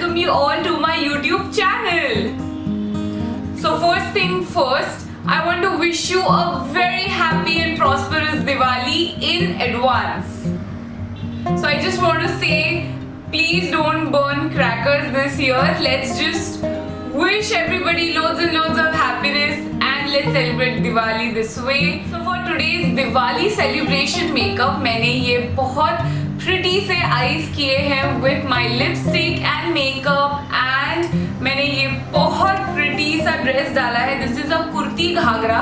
welcome you all to my YouTube channel. So first thing first, I want to wish you a very happy and prosperous Diwali in advance. So I just want to say, please don't burn crackers this year. Let's just wish everybody loads and loads of happiness and let's celebrate Diwali this way. So for today's Diwali celebration makeup, मैंने ये बहुत pretty से eyes किए हैं with my lipstick and makeup and मैंने ये बहुत pretty सा dress डाला है. This is a kurti Ghaghara.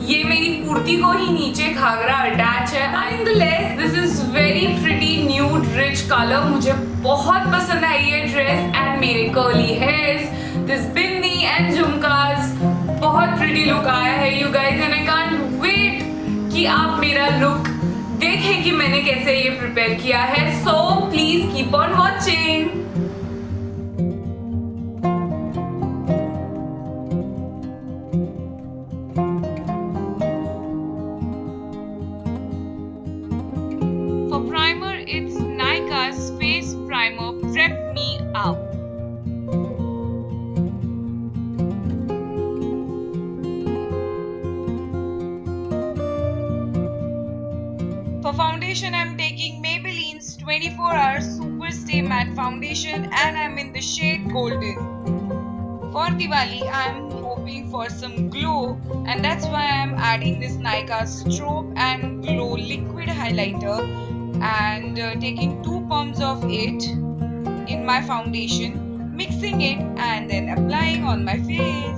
ये मेरी कुर्ती को ही नीचे घाघरा अटैच है. Nonetheless, this is very pretty nude rich color. मुझे बहुत पसंद आई ये dress and मेरे curly hairs, this bindi and झुमकास, बहुत pretty look आया है you guys and I can't wait कि आप मेरा look देखें कि मैंने कैसे ये प्रिपेयर किया है. So please keep on watching. For primer, it's Nykaa's face primer Prep Me Up. For foundation, I'm taking Maybelline's 24-hour Super Stay Matte Foundation and I'm in the shade Golden. For Diwali, I'm hoping for some glow and that's why I'm adding this Nykaa Strobe and Glow Liquid Highlighter and taking 2 pumps of it in my foundation, mixing it and then applying on my face.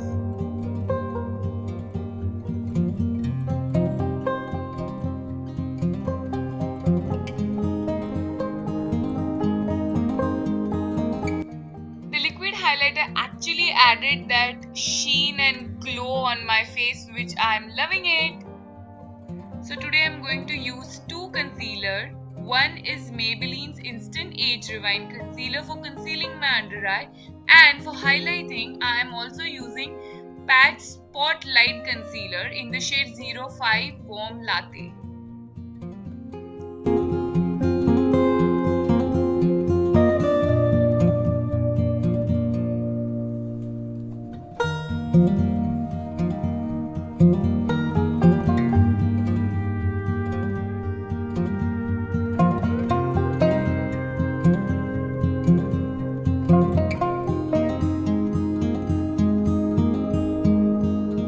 Highlighter actually added that sheen and glow on my face, which I'm loving it. So today I'm going to use 2 concealer. One is Maybelline's Instant Age Rewind Concealer for concealing my under eye, and for highlighting I am also using Pat Spotlight Concealer in the shade 05 Warm Latte.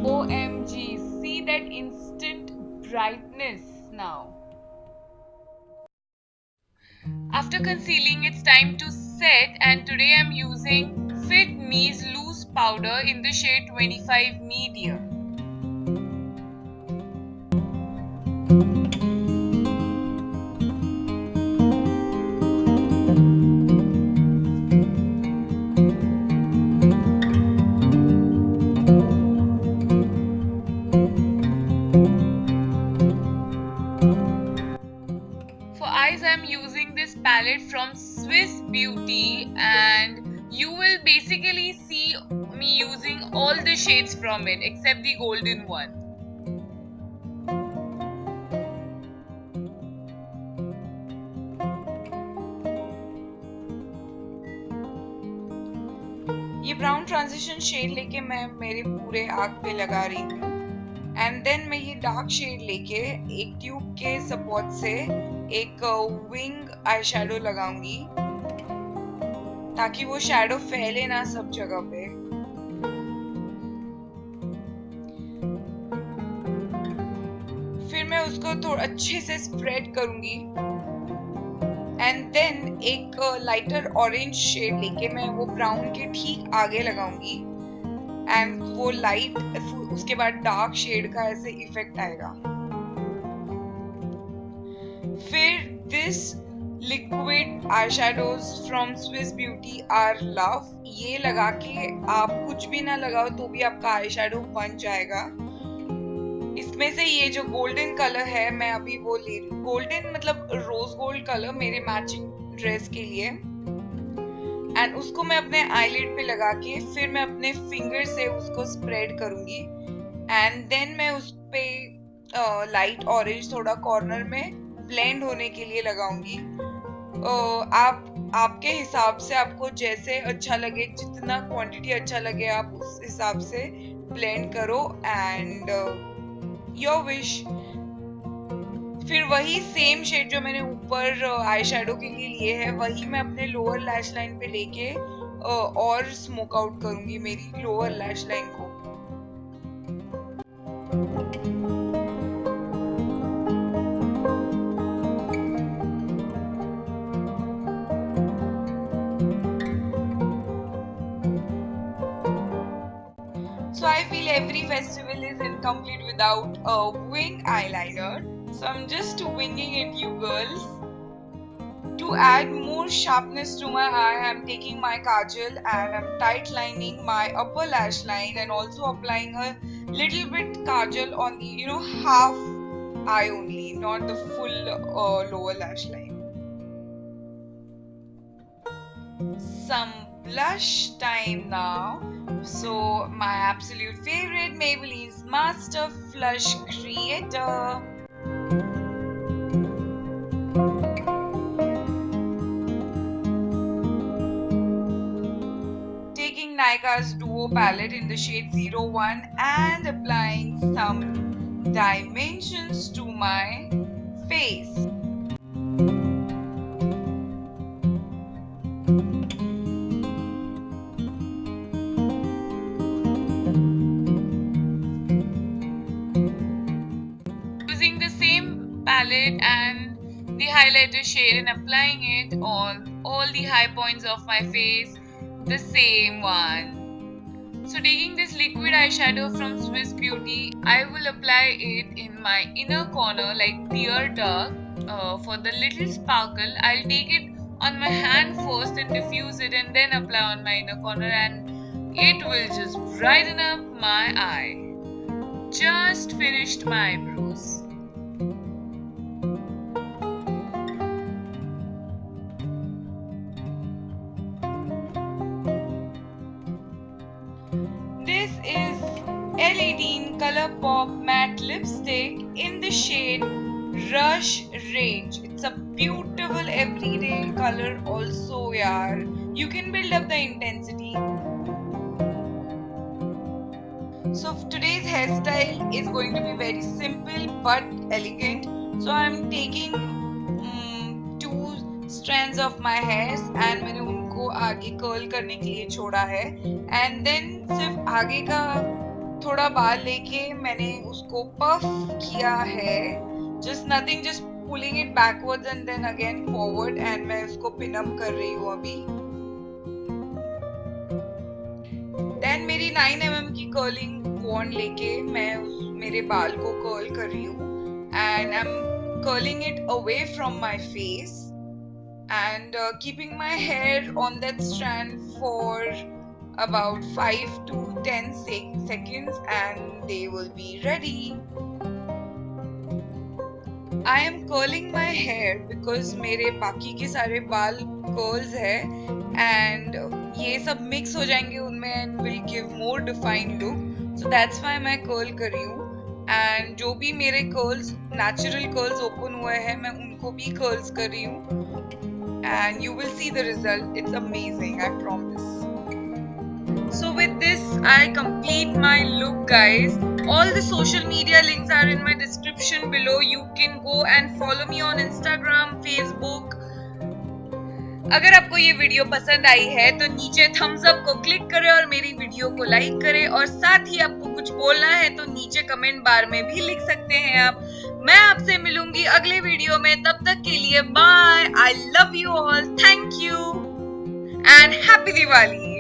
OMG, see that instant brightness now. After concealing, it's time to set, and today I'm using Fit Me's loose powder in the shade 25 medium. For eyes, I'm using this palette from Swiss Beauty and you will basically see me using all the shades from it except the golden one. ये brown transition shade लेके मैं मेरे पूरे आँख पे लगा रही हूँ एंड देन मैं ये डार्क शेड लेके एक ट्यूब के सपोर्ट से एक विंग आई शैडो लगाऊंगी ताकि वो शैडो फैले ना सब जगह पे. फिर मैं उसको थोड़ा अच्छे से स्प्रेड करूंगी एंड देन एक लाइटर ऑरेंज शेड लेके मैं वो ब्राउन के ठीक आगे लगाऊंगी एंड वो लाइट उसके बाद डार्क शेड का ऐसे इफेक्ट आएगा. फिर this liquid eyeshadows from Swiss beauty are love, ये लगा के आप कुछ भी ना लगाओ तो भी आपका आईशैडो बन जाएगा. इसमें से ये जो गोल्डन कलर है मैं अभी वो ले रही हूँ. गोल्डन मतलब रोज गोल्ड कलर मेरे मैचिंग ड्रेस के लिए एंड उसको मैं अपने आईलिड पे लगा के फिर मैं अपने फिंगर से उसको स्प्रेड करूंगी एंड देन मैं उस पे लाइट ऑरेंज थोड़ा कॉर्नर में ब्लेंड होने के लिए लगाऊंगी. आप आपके हिसाब से आपको जैसे अच्छा लगे, जितना क्वांटिटी अच्छा लगे आप उस हिसाब से ब्लेंड करो एंड योर विश। फिर वही सेम शेड जो मैंने ऊपर आई शेडो के लिए लिए है वही मैं अपने लोअर लैश लाइन पे लेके और स्मोक आउट करूंगी मेरी लोअर लैश लाइन को। So I feel every festival is incomplete without a wing eyeliner. So I'm just winging it, you girls. To add more sharpness to my eye, I'm taking my kajal and I'm tight lining my upper lash line and also applying a little bit kajal on the half eye only, not the full lower lash line. Some blush time now. So my absolute favorite Maybelline's Master Flush Creator. Taking Nykaa's Duo palette in the shade 01 and applying some dimensions to my face. Using the same palette and the highlighter shade and applying it on all the high points of my face, the same one. So taking this liquid eyeshadow from Swiss Beauty, I will apply it in my inner corner like Dear Dark. For the little sparkle, I'll take it on my hand first and diffuse it and then apply on my inner corner, and it will just brighten up my eye. Just finished my eyebrows. This is L18 Colourpop Matte Lipstick in the shade Rush Range. It's a beautiful everyday color also, yaar. You can build up the intensity. So today's hairstyle is going to be very simple but elegant. So I'm taking two strands of my hairs and मैंने उनको आगे curl करने के लिए छोड़ा है and then सिर्फ आगे का थोड़ा बाल लेके मैंने उसको पफ किया है. Just nothing, just pulling it backwards and then again forward and मैं उसको pin up कर रही हूँ अभी. Then मेरी 9mm की कर्लिंग wand लेके मैं मेरे बाल को कर्ल कर रही हूँ and I'm curling it away from my face and keeping my hair on that strand for about 5 to 10 seconds and they will be ready. I am curling my hair because मेरे बाकी के सारे बाल curls है and ये सब mix हो जाएंगे उनमें and will give more defined look. So that's why मैं curl कर रही हूँ and जो भी मेरे curls natural curls open हुए हैं मैं उनको भी curls कर रही हूँ and you will see the result. It's amazing, I promise. So with this I complete my look, guys. All the social media links are in my description below. You can go and follow me on Instagram, Facebook. अगर आपको ये video पसंद आई है तो नीचे Thums up को click करें और मेरी वीडियो को लाइक करें और साथ ही आपको कुछ बोलना है तो नीचे कमेंट बार में भी लिख सकते हैं आप. मैं आपसे मिलूंगी अगले वीडियो में. तब तक के लिए bye. I love you all. Thank you and happy Diwali.